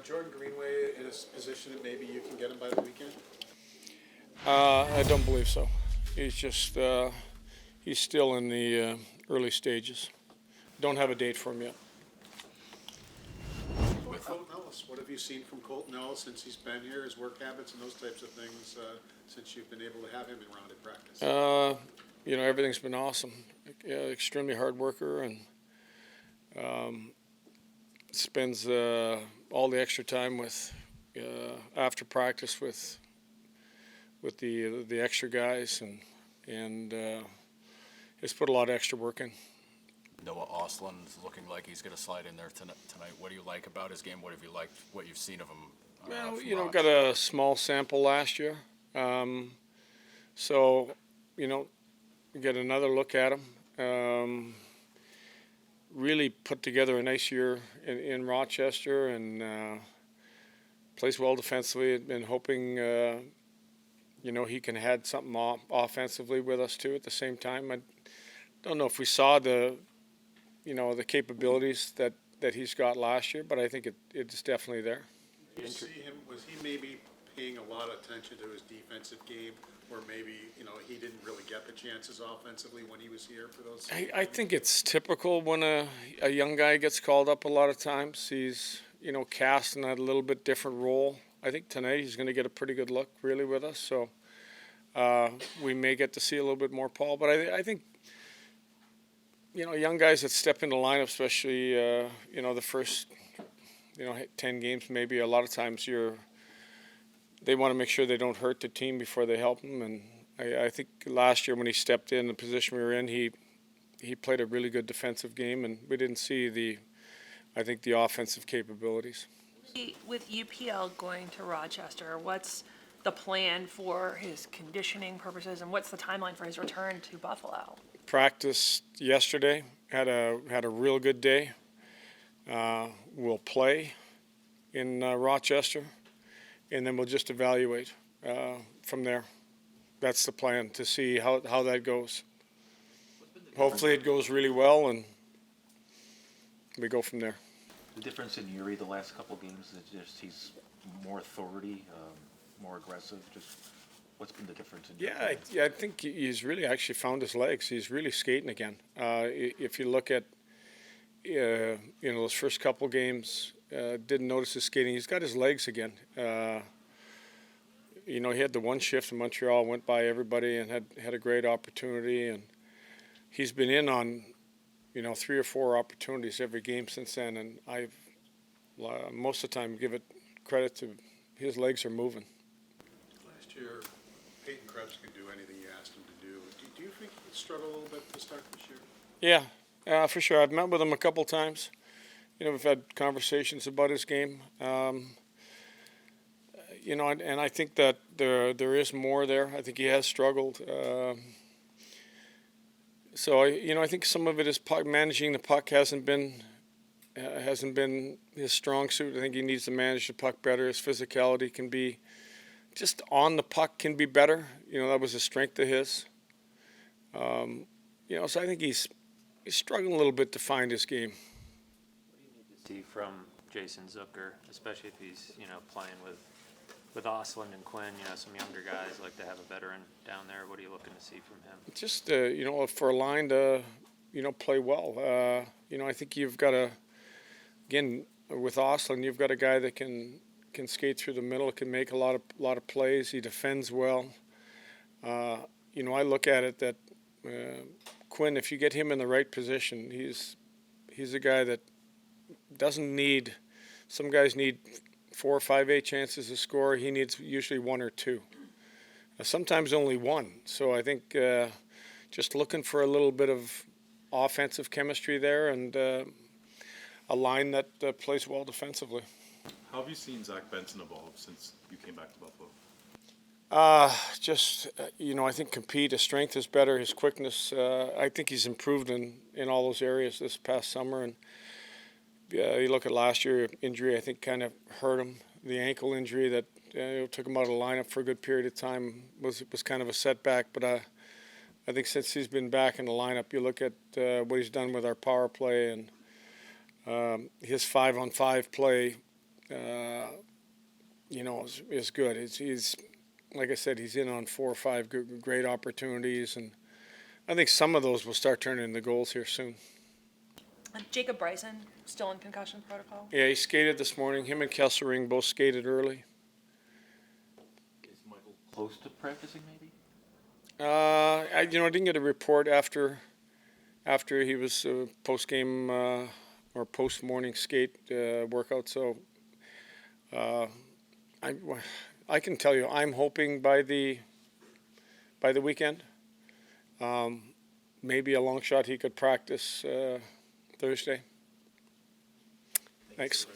Jordan Greenway in a position that maybe you can get him by the weekend? I don't believe so. He's just he's still in the early stages. Don't have a date for him yet. With Colton Ellis, what have you seen from Colton Ellis since he's been here, his work habits and those types of things, since you've been able to have him around at practice? Everything's been awesome. Extremely hard worker and spends all the extra time with after practice with the extra guys and has put a lot of extra work in. Noah Ostlund is looking like he's going to slide in there tonight. What do you like about his game? What have you liked? What you've seen of him? Well, got a small sample last year, so get another look at him. Really put together a nice year in Rochester and plays well defensively. Been hoping he can add something offensively with us too at the same time. I don't know if we saw the capabilities that he's got last year, but I think it's definitely there. Did you see him? Was he maybe paying a lot of attention to his defensive game, or maybe he didn't really get the chances offensively when he was here for those? I think it's typical when a young guy gets called up a lot of times. He's cast in a little bit different role. I think tonight he's going to get a pretty good look really with us, so we may get to see a little bit more Paul. But I think young guys that step in the lineup, especially the first 10 games, maybe a lot of times they want to make sure they don't hurt the team before they help them. And I think last year when he stepped in the position we were in, he played a really good defensive game, and we didn't see the offensive capabilities. With UPL going to Rochester, what's the plan for his conditioning purposes, and what's the timeline for his return to Buffalo? Practiced yesterday, had a real good day. We'll play in Rochester, and then we'll just evaluate from there. That's the plan, to see how that goes. Hopefully it goes really well, and we go from there. The difference in Yuri the last couple of games is just he's more authority, more aggressive. Just what's been the difference in Yuri? Yeah, I think he's really actually found his legs. He's really skating again. If you look at those first couple games, didn't notice his skating. He's got his legs again. He had the one shift in Montreal, went by everybody and had a great opportunity, and he's been in on 3 or 4 opportunities every game since then, and I've most of the time give it credit to his legs are moving. Last year, Peyton Krebs could do anything you asked him to do. Do you think he struggled a little bit to start this year? Yeah, for sure. I've met with him a couple times. We've had conversations about his game. And I think that there is more there. I think he has struggled. So I think some of it is managing the puck hasn't been his strong suit. I think he needs to manage the puck better. His physicality can be just on the puck can be better. That was a strength of his. So I think he's struggling a little bit to find his game. What do you need to see from Jason Zucker, especially if he's playing with Ostlund and Quinn, some younger guys like to have a veteran down there? What are you looking to see from him? Just for a line to play well. I think you've got again with Ostlund, you've got a guy that can skate through the middle, can make a lot of plays. He defends well. I look at it that Quinn, if you get him in the right position, he's a guy that doesn't need. Some guys need 4 or 5 8 chances to score. He needs usually 1 or 2. Sometimes only 1. So I think just looking for a little bit of offensive chemistry there and a line that plays well defensively. How have you seen Zach Benson evolve since you came back to Buffalo? I think compete. His strength is better. His quickness. I think he's improved in all those areas this past summer. And you look at last year, injury I think kind of hurt him. The ankle injury that took him out of the lineup for a good period of time was kind of a setback. But I think since he's been back in the lineup, you look at what he's done with our power play and his 5-on-5 play is good. He's like I said, he's in on 4 or 5 great opportunities, and I think some of those will start turning into goals here soon. And Jacob Bryson, still in concussion protocol? Yeah, he skated this morning. Him and Kesselring both skated early. Is Michael close to practicing maybe? I didn't get a report after he was post game or post morning skate workout. So I can tell you, I'm hoping by the weekend. Maybe a long shot he could practice Thursday. Thanks.